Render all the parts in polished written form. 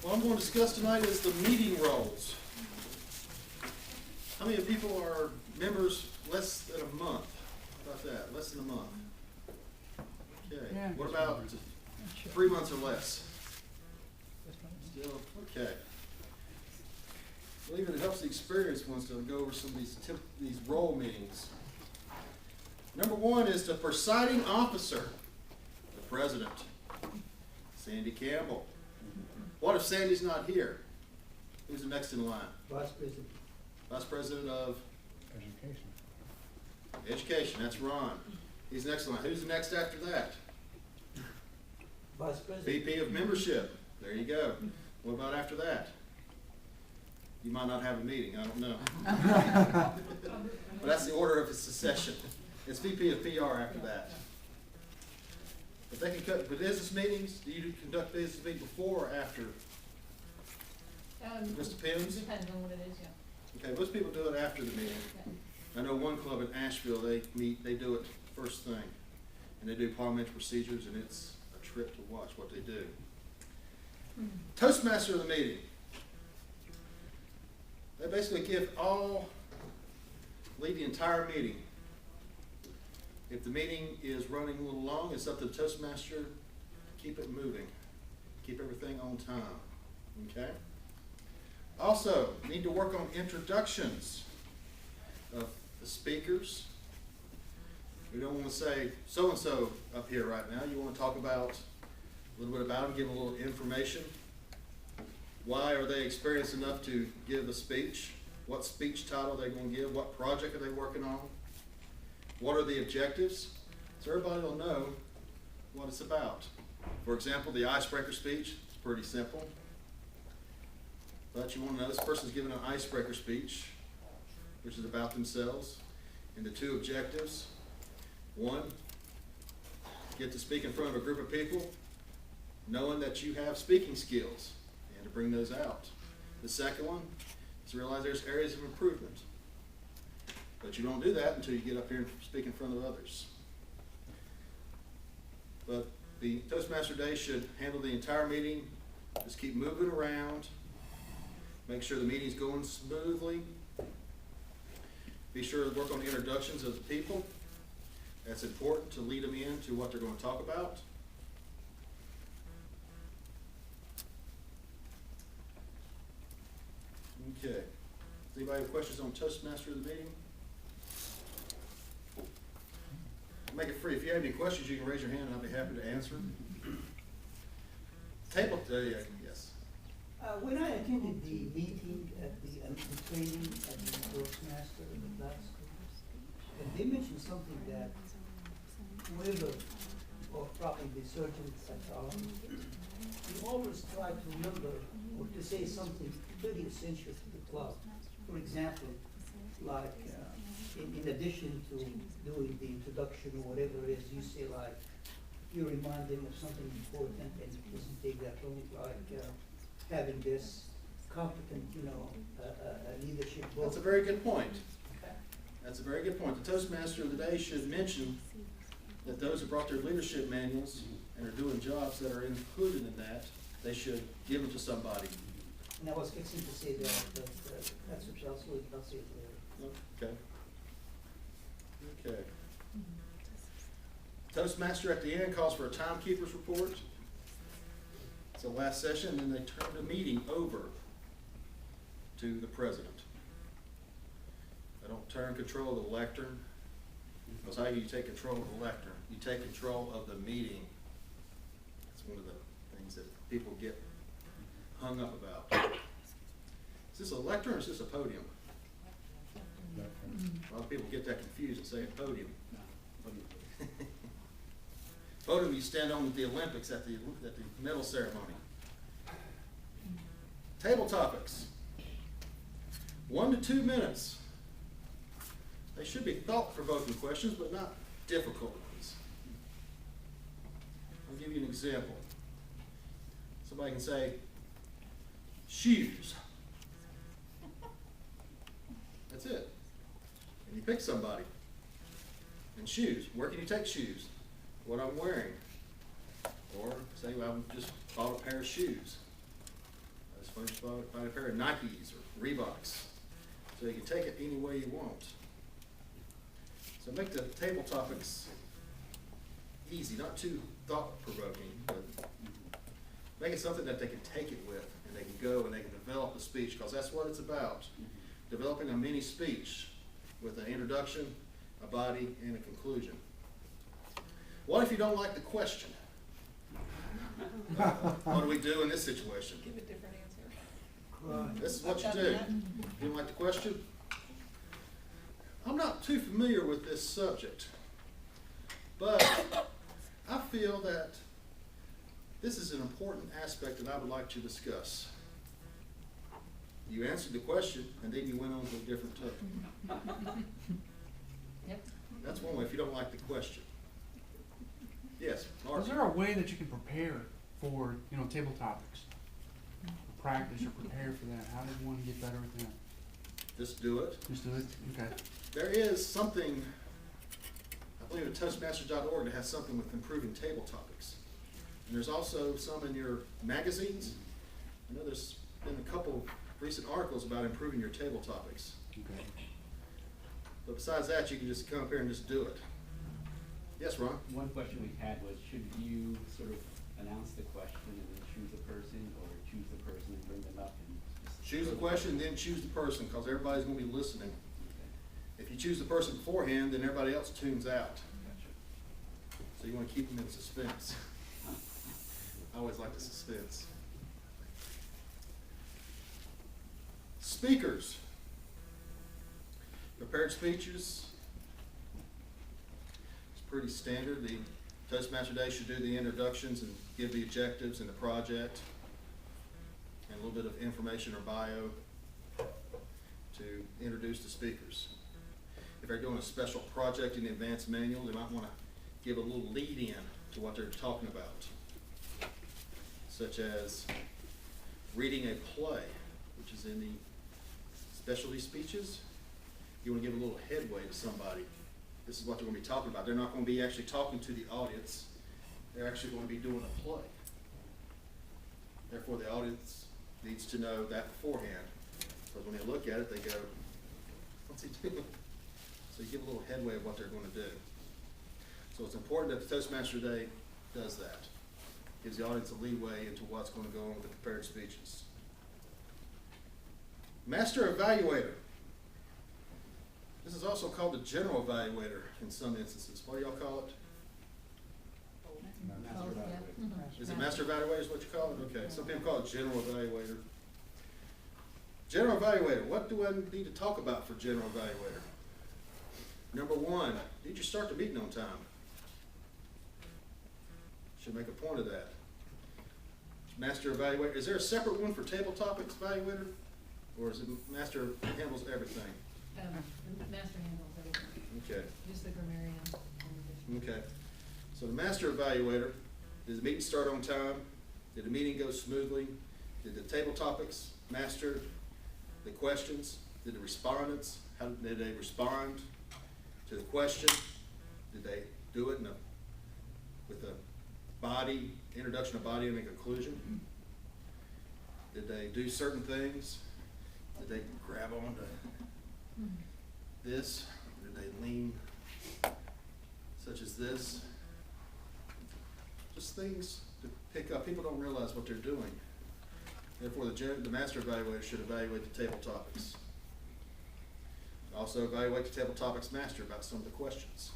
What I'm going to discuss tonight is the meeting roles. How many people are members less than a month? How about that? Less than a month. Okay. Yeah. What about 3 months or less? Still, okay. Well, even it helps the experienced ones to go over some of these role meetings. Number one is the presiding officer, the president, Sandy Campbell. What if Sandy's not here? Who's the next in line? Vice President. Vice President of Education. Education, that's Ron. He's next in line. Who's the next after that? Vice President. VP of Membership. There you go. What about after that? You might not have a meeting, I don't know. But that's the order of succession. It's VP of PR after that. But they can cut the business meetings. Do you conduct business meetings before or after? Just depends? Depends on what it is, yeah. Okay, most people do it after the meeting. I know one club in Asheville, they do it first thing. And they do parliamentary procedures, and it's a trip to watch what they do. Toastmaster of the meeting. They basically lead the entire meeting. If the meeting is running a little long, it's up to the Toastmaster to keep it moving, keep everything on time, okay? Also, need to work on introductions of the speakers. We don't want to say so-and-so up here right now. You want to talk about a little bit about them, give them a little information. Why are they experienced enough to give a speech? What speech title are they going to give? What project are they working on? What are the objectives? So everybody will know what it's about. For example, the icebreaker speech is pretty simple. But you want to know this person's giving an icebreaker speech, which is about themselves, and the two objectives. One, get to speak in front of a group of people, knowing that you have speaking skills, and to bring those out. The second one is to realize there's areas of improvement. But you don't do that until you get up here and speak in front of others. But the Toastmaster Day should handle the entire meeting, just keep moving around, make sure the meeting's going smoothly. Be sure to work on the introductions of the people. That's important to lead them into what they're going to talk about. Okay. Does anybody have questions on Toastmaster of the meeting? Make it free. If you have any questions, you can raise your hand and I'll be happy to answer them. Yes. When I attended the meeting at the training at the Toastmaster in the class, and they mentioned something that whoever, or probably the surgeons at we always try to remember or to say something pretty essential to the club. For example, like in addition to doing the introduction or whatever it is, you say like, you remind them of something important and it doesn't take that long, like having this competent, leadership. That's a very good point. That's a very good point. The Toastmaster of the day should mention that those who brought their leadership manuals and are doing jobs that are included in that, they should give them to somebody. And I was fixing to say that's what I'll say it later. Okay. Okay. Toastmaster at the end calls for a timekeeper's report. It's the last session, and then they turn the meeting over to the president. They don't turn control of the lectern. Because how do you take control of the lectern? You take control of the meeting. That's one of the things that people get hung up about. Is this a lectern or is this a podium? A lot of people get that confused and say a podium. Podium you stand on at the Olympics at the medal ceremony. Table topics. 1 to 2 minutes. They should be thought-provoking questions, but not difficult ones. I'll give you an example. Somebody can say, shoes. That's it. And you pick somebody. And shoes. Where can you take shoes? What I'm wearing. Or say, well, I just bought a pair of shoes. Somebody just buy a pair of Nikes or Reeboks. So you can take it any way you want. So make the table topics easy, not too thought-provoking, but make it something that they can take it with, and they can go and they can develop the speech, because that's what it's about. Developing a mini speech with an introduction, a body, and a conclusion. What if you don't like the question? What do we do in this situation? Give a different answer. Right. This is what you do. You don't like the question? I'm not too familiar with this subject, but I feel that this is an important aspect that I would like to discuss. You answered the question, and then you went on to a different topic. Yep. That's one way if you don't like the question. Yes, Mark? Is there a way that you can prepare for, table topics? Practice or prepare for that? How does one get better at that? Just do it. Just do it? Okay. There is something, I believe at Toastmasters.org, that has something with improving table topics. And there's also some in your magazines. I know there's been a couple recent articles about improving your table topics. Okay. But besides that, you can just come up here and just do it. Yes, Ron? One question we had was, should you sort of announce the question and then choose a person, or choose the person and bring them up and just... Choose the question, then choose the person, because everybody's going to be listening. Okay. If you choose the person beforehand, then everybody else tunes out. Gotcha. So you want to keep them in suspense. I always like the suspense. Speakers. Prepared speeches. It's pretty standard. The Toastmaster Day should do the introductions and give the objectives and the project and a little bit of information or bio to introduce the speakers. If they're doing a special project in the advanced manual, they might want to give a little lead in to what they're talking about, such as reading a play, which is in the specialty speeches. You want to give a little headway to somebody. This is what they're going to be talking about. They're not going to be actually talking to the audience. They're actually going to be doing a play. Therefore, the audience needs to know that beforehand. Because when they look at it, they go, what's he doing? So you give a little headway of what they're going to do. So it's important that the Toastmaster Day does that. Gives the audience a leeway into what's going to go on with the prepared speeches. Master Evaluator. This is also called the General Evaluator in some instances. What do y'all call it? Master evaluator. Is it Master Evaluator is what you call it? Okay, some people call it General Evaluator. General Evaluator, what do I need to talk about for General Evaluator? Number one, did you start the meeting on time? Should make a point of that. Master Evaluator, is there a separate one for Table Topics Evaluator? Or is it Master handles everything? The master handles everything, Okay. just the grammarian. Okay, so the Master Evaluator, did the meeting start on time? Did the meeting go smoothly? Did the table topics master the questions? Did the respondents, how did they respond to the question? Did they do it with a body, introduction, a body, and a conclusion? Did they do certain things? Did they grab onto this? Did they lean such as this? Just things to pick up. People don't realize what they're doing. Therefore, the Master Evaluator should evaluate the table topics. Also evaluate the table topics master about some of the questions.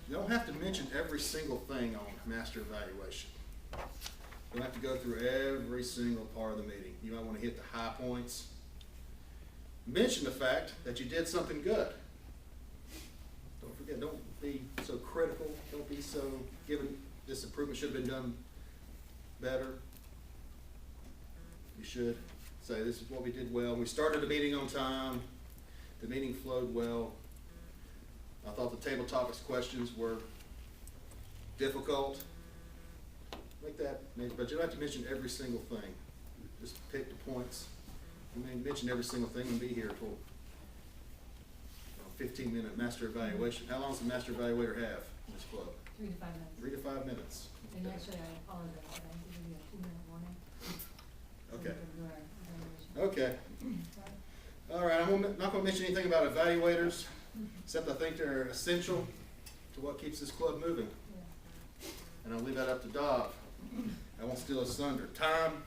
You don't have to mention every single thing on Master Evaluation. You don't have to go through every single part of the meeting. You might want to hit the high points. Mention the fact that you did something good. Don't forget, don't be so critical. Don't be so given this improvement should have been done better. You should say this is what we did well. We started the meeting on time. The meeting flowed well. I thought the table topics questions were difficult. Like that, but you don't have to mention every single thing. Just pick the points. You may mention every single thing and be here for 15-minute Master Evaluation. How long does the Master Evaluator have in this club? 3 to 5 minutes. 3 to 5 minutes. And actually, I apologize, but I have to give you a 2-minute warning. So we Okay. can do our evaluation. Okay. Sorry. All right, not gonna mention anything about evaluators, except I think they're essential to what keeps this club moving. Yeah. And I'll leave that up to Dov. I won't steal his thunder. Time,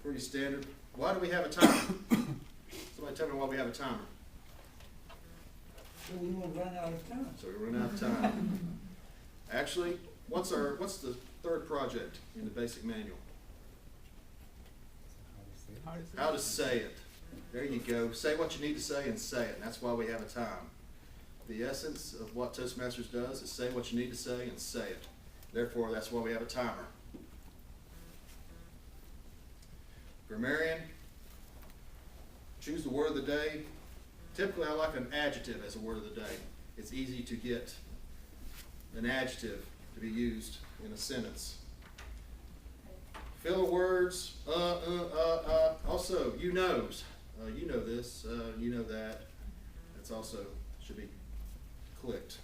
pretty standard. Why do we have a timer? Somebody tell me why we have a timer. So we won't run out of time. So we run out of time. Actually, what's the third project in the basic manual? How to say it. There you go. Say what you need to say and say it. And that's why we have a time. The essence of what Toastmasters does is say what you need to say and say it. Therefore, that's why we have a timer. Grammarian, choose the word of the day. Typically, I like an adjective as a word of the day. It's easy to get an adjective to be used in a sentence. Filler words, also, you knows. You know this, you know that. That's also, should be clicked.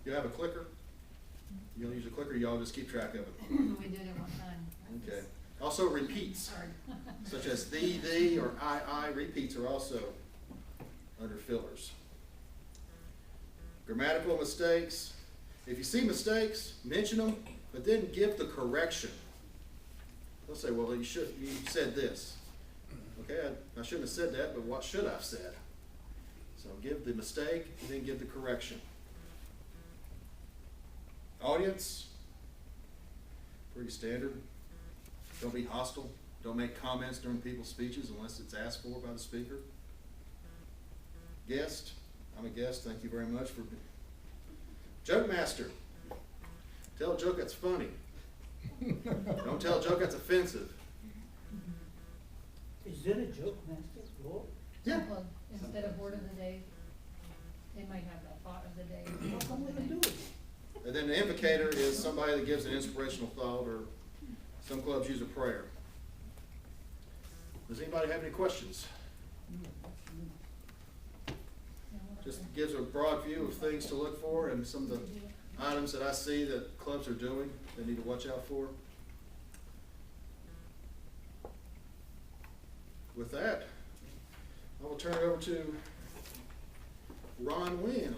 You have a clicker? You don't use a clicker, y'all just keep track of it. We did it one time. Okay. Also repeats, Hard. such as thee, or I. Repeats are also under fillers. Grammatical mistakes. If you see mistakes, mention them, but then give the correction. They'll say, well, you said this. Okay, I shouldn't have said that, but what should I have said? So give the mistake, and then give the correction. Audience, pretty standard. Don't be hostile. Don't make comments during people's speeches unless it's asked for by the speaker. Guest, I'm a guest, thank you very much for being. Joke master, tell a joke that's funny. Don't tell a joke that's offensive. Is there a joke master? Lord? Yeah. Well, instead of word of the day, they might have that thought of the day. How come we don't do it? And then the invocator is somebody that gives an inspirational thought, or some clubs use a prayer. Does anybody have any questions? Just gives a broad view of things to look for and some of the items that I see that clubs are doing they need to watch out for. With that, I will turn it over to Ron Wynn.